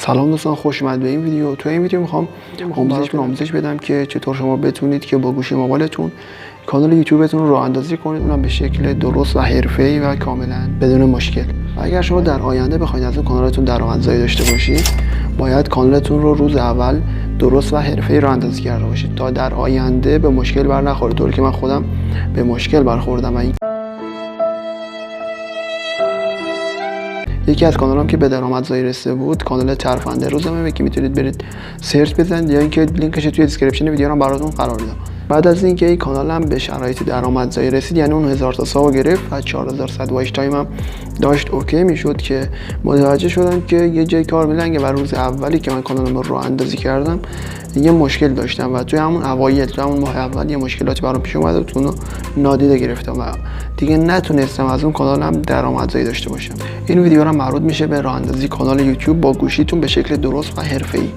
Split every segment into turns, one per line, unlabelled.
سلام دوستان، خوش اومد به این ویدیو. تو این ویدیو میخوام آموزش بدم که چطور شما بتونید که با گوشی موبایلتون کانال یوتیوبتون رو راه اندازی کنید، اونم به شکل درست و حرفه‌ای و کاملا بدون مشکل. و اگر شما در آینده بخواید از اون کانالتون درآمدزایی داشته باشید، باید کانالتون رو روز اول درست و حرفه‌ای راه اندازی کرده باشید تا در آینده به مشکل بر نخورید، طوری که من خودم به مشکل برخوردم. و یکی از کانالام که به درآمدزایی رسیده بود کانال ترفنده روزنامه که میتونید برید سرچ بزنید یا اینکه لینکش توی دیسکریپشن ویدیو رو براتون قرار میدم. بعد از اینکه این کانالم به شرایط درآمدزایی رسید، یعنی اون 1000 تا سابو گرفت و 4100 واچ تایم هم داشت اوکی میشد، که متوجه شدم که یه جای کار میلنگه و روز اولی که من کانالم رو راه اندازی کردم یه مشکل داشتم و توی همون اوایل توی همون ماه اول یه مشکلاتی برام پیش اومد و اونو نادیده گرفتم و دیگه نتونستم از اون کانالم درآمدزایی داشته باشم. این ویدیو رو مربوط میشه به راه اندازی کانال یوتیوب با گوشیتون به شکل درست و حرفه‌ای.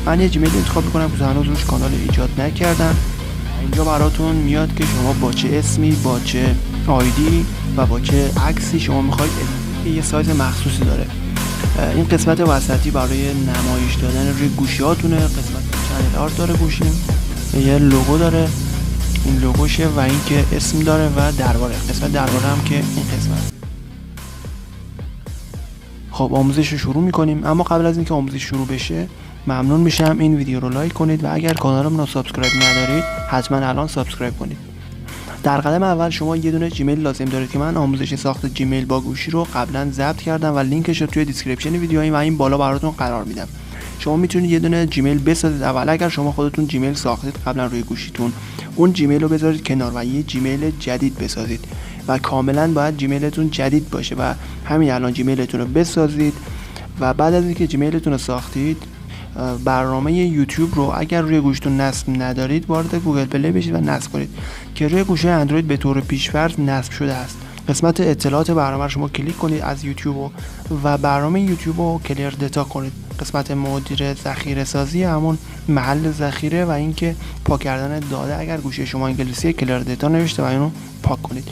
من یه جیمیل انتخاب میکنم که هنوز روش کانال ایجاد نکردم. اینجا براتون میاد که شما با چه اسمی، با چه آیدی و با چه عکسی شما میخواید یه سایز مخصوصی داره. این قسمت وسطی برای نمایش دادن روی گوشیاتونه. قسمت چنل آرت داره گوشی، یه لوگو داره، این لوگوشه و اینکه اسم داره و درباره. قسمت درباره هم که این قسمت. خب آموزش رو شروع میکنیم، اما قبل از اینکه آموزش شروع بشه ممنون میشم این ویدیو رو لایک کنید و اگر کانالم رو سابسکرایب ندارید حتما الان سابسکرایب کنید. در قدم اول شما یه دونه جیمیل لازم دارید که من آموزش ساخت جیمیل با گوشی رو قبلا ضبط کردم و لینکش رو توی دیسکریپشن ویدیو و این بالا براتون قرار میدم. شما میتونید یه دونه جیمیل بسازید. اول اگر شما خودتون جیمیل ساختید قبلا روی گوشیتون، اون جیمیل رو بذارید کنار و یه جیمیل جدید بسازید و کاملا باید جیمیلتون جدید باشه و همین الان جیمیلتون رو بسازید. و بعد از اینکه جیمیلتون رو ساختید، برنامه یوتیوب رو اگر روی گوشیتون نصب ندارید وارد گوگل پلی بشید و نصب کنید که روی گوشی اندروید به طور پیش‌فرض نصب شده است. قسمت اطلاعات برنامه رو شما کلیک کنید از یوتیوب و برنامه یوتیوب رو کلیر دیتا کنید. قسمت مدیر ذخیره سازی همون محل ذخیره و اینکه پاک کردن داده اگر گوشی شما انگلیسی کلیر دیتا نوشته و اینو پاک کنید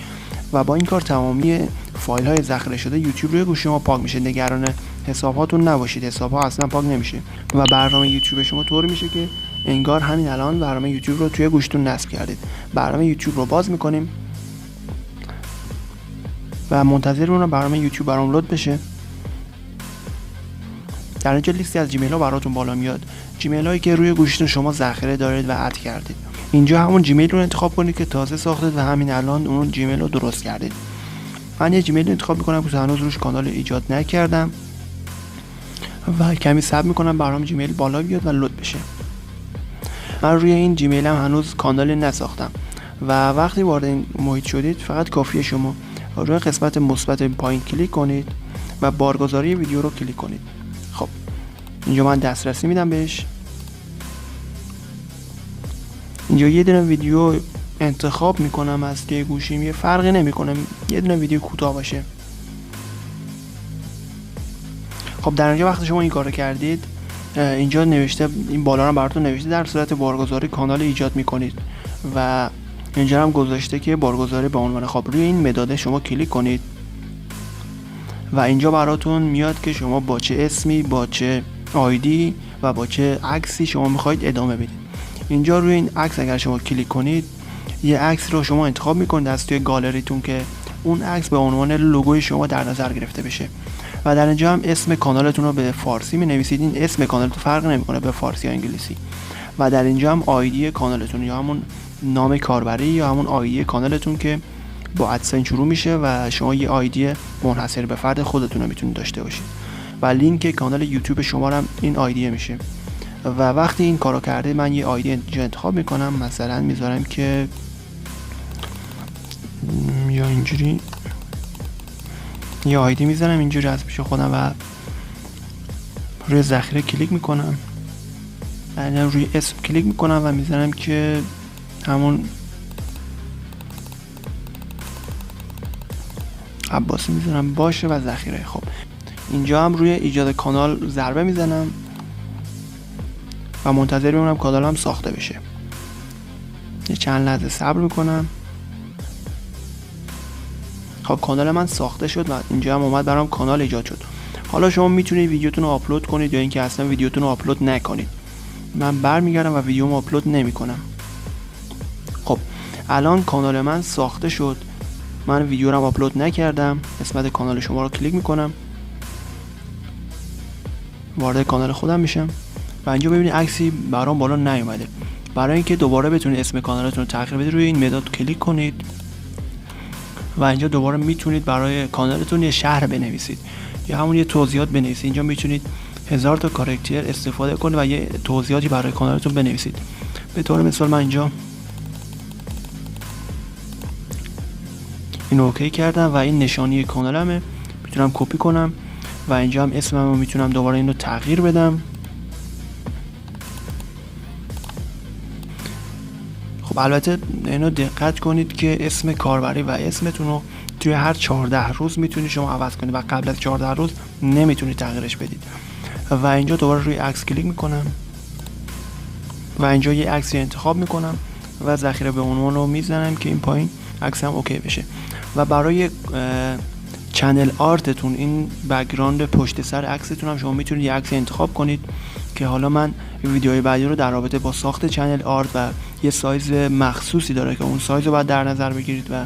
و با این کار تمامی فایل های ذخیره شده یوتیوب روی گوشی شما پاک میشه. نگران حساباتون نباشید، حساب ها اصلا پاک نمیشه و برنامه یوتیوب شما طوری میشه که انگار همین الان برنامه یوتیوب رو توی گوشتون نصب کردید. برنامه یوتیوب رو باز میکنیم و منتظر اون برنامه یوتیوب برام لود بشه. در اینجا لیستی از جیمیل ها براتون بالا میاد، جیمیل هایی که روی گوشیتون شما ذخیره دارید و اد کردید. اینجا همون جیمیل رو انتخاب کنید که تازه ساختید و همین الان اون جیمیل رو درست کردید. من یه جیمیل انتخاب میکنم که هنوز روش کانال ایجاد نکردم و کمی صبر میکنم برام جیمیل بالا بیاد و لود بشه. من روی این جیمیلم هنوز کانال نساختم و وقتی وارد این محیط شدید فقط کافیه شما روی قسمت مثبت پایین کلیک کنید و بارگذاری ویدیو رو کلیک کنید. خب اینجا من دسترسی میدم بهش. اینجا یه دونه ویدیو انتخاب میکنم از توی گوشیم، یه فرقی نمیکنه، یه دونه ویدیو کوتاه باشه. خب در اینجا وقتی شما این کارو کردید، اینجا نوشته، این بالا رو براتون نوشته در صورت بارگذاری کانال ایجاد میکنید و اینجا هم گذاشته که بارگذاری به عنوان. خب روی این مداد شما کلیک کنید و اینجا براتون میاد که شما با چه اسمی، با چه آیدی و با چه عکسی شما میخواید ادامه بدید. اینجا روی این عکس اگر شما کلیک کنید یه عکس رو شما انتخاب میکنید از توی گالریتون که اون عکس به عنوان لوگوی شما در نظر گرفته بشه و در اینجا هم اسم کانالتون رو به فارسی می نویسید. این اسم کانالتون فرق نمیکنه به فارسی یا انگلیسی و در اینجا هم آیدی کانالتون یا همون نام کاربری یا همون آیدی کانالتون که با ادساین شروع میشه و شما یه آیدی منحصر به فرد خودتون رو میتونید داشته باشید و لینک کانال یوتیوب شما هم این آیدی میشه. و وقتی این کارو کرده من یه آیدی اینجا انتخاب میکنم، مثلا میذارم که یا اینجوری یه آیدی میزنم اینجوری از پیش خودم و روی ذخیره کلیک میکنم، بعدا روی اسم کلیک میکنم و میزنم که همون عباسی میزنم باشه و ذخیره. خب اینجا هم روی ایجاد کانال ضربه میزنم و منتظر میمونم کانالم ساخته بشه. یه چند لحظه صبر میکنم خب کانال من ساخته شد و اینجا هم اومد برام کانال ایجاد شد. حالا شما میتونید ویدیوتون رو آپلود کنید یا اینکه اصلا ویدیوتون رو آپلود نکنید. من برمیگردم و ویدیومو آپلود نمیکنم. خب الان کانال من ساخته شد، من ویدیو رو آپلود نکردم. قسمت کانال شما رو کلیک میکنم، وارد کانال خودم میشم و اینجا ببینید عکسی برام بالا نیومده. برای اینکه دوباره بتونید اسم کانالتون رو تغییر بدید روی این مداد کلیک کنید و اینجا دوباره میتونید برای کانالتون یه شهر بنویسید یا همون یه توضیحات بنویسید. اینجا میتونید 1000 تا کاراکتر استفاده کنید و یه توضیحاتی برای کانالتون بنویسید. به طور مثال من اینجا اینو اوکی کردم و این نشانی کانالمه، میتونم کپی کنم و اینجا هم اسممو میتونم دوباره اینو تغییر بدم. خب البته اینو دقت کنید که اسم کاربری و اسمتون رو توی هر 14 روز میتونید شما عوض کنید و قبل از 14 روز نمیتونید تغییرش بدید. و اینجا دوباره روی عکس کلیک میکنم و اینجا یه عکسی انتخاب میکنم و ذخیره به عنوان رو میزنم که این پایین عکسم اوکی بشه. و برای چنل آرتتون، این بک‌گراند پشت سر عکستون هم شما میتونید یه عکس انتخاب کنید که حالا من ویدیوهای بعدی رو در رابطه با ساخت چنل آرت و یه سایز مخصوصی داره که اون سایز رو باید در نظر بگیرید و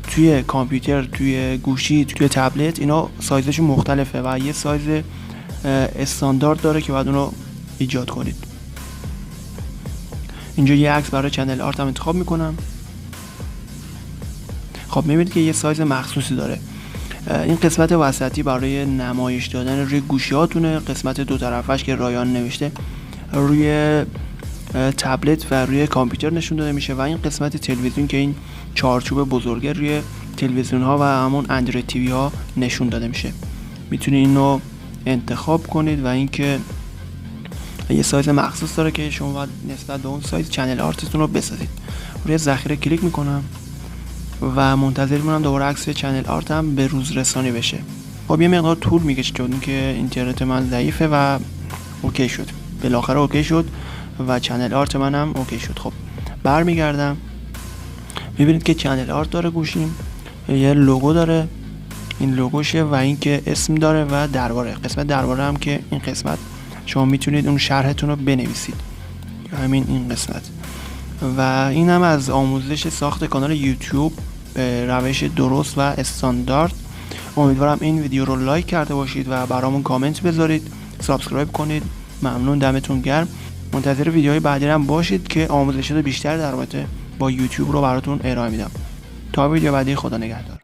توی کامپیوتر، توی گوشی، توی تبلت اینا سایزشون مختلفه و یه سایز استاندارد داره که باید اون رو ایجاد کنید. اینجا یه عکس برای چنل آرت هم انتخاب میکنم. خب میبینید که یه سایز مخصوصی داره. این قسمت وسطی برای نمایش دادن روی گوشیاتونه، قسمت دو طرفش که رایان نوشته روی تبلت و روی کامپیوتر نشون داده میشه و این قسمت تلویزیون که این چارچوب بزرگه روی تلویزیون ها و همون اندروید تیوی ها نشون داده میشه. میتونید اینو انتخاب کنید و اینکه یه سایز مخصوص داره که شما باید نسبت به اون سایز چنل آرتتون رو بسازید. روی ذخیره کلیک میکنم و منتظر میمونم دوباره عکس چنل آرت هم به روز رسانی بشه. خب یه مقدار طول میکشه چون که اینترنت من ضعیفه و اوکی شد. بالاخره اوکی شد و چنل آرت منم اوکی شد. خب برمیگردم، میبینید که چنل آرت داره گوشیم، یه لوگو داره، این لوگوشه و اینکه اسم داره و درباره. قسمت درباره هم که این قسمت شما میتونید اون شرحتون رو بنویسید، همین این قسمت. و این هم از آموزش ساخت کانال یوتیوب به روش درست و استاندارد. امیدوارم این ویدیو رو لایک کرده باشید و برامون کامنت بذارید، سابسکرایب کنید. ممنون، دمتون گرم. منتظر ویدیوهای بعدی هم باشید که آموزشات بیشتر در رابطه با یوتیوب رو براتون ارائه میدم. تا ویدیو بعدی، خدا نگهدار.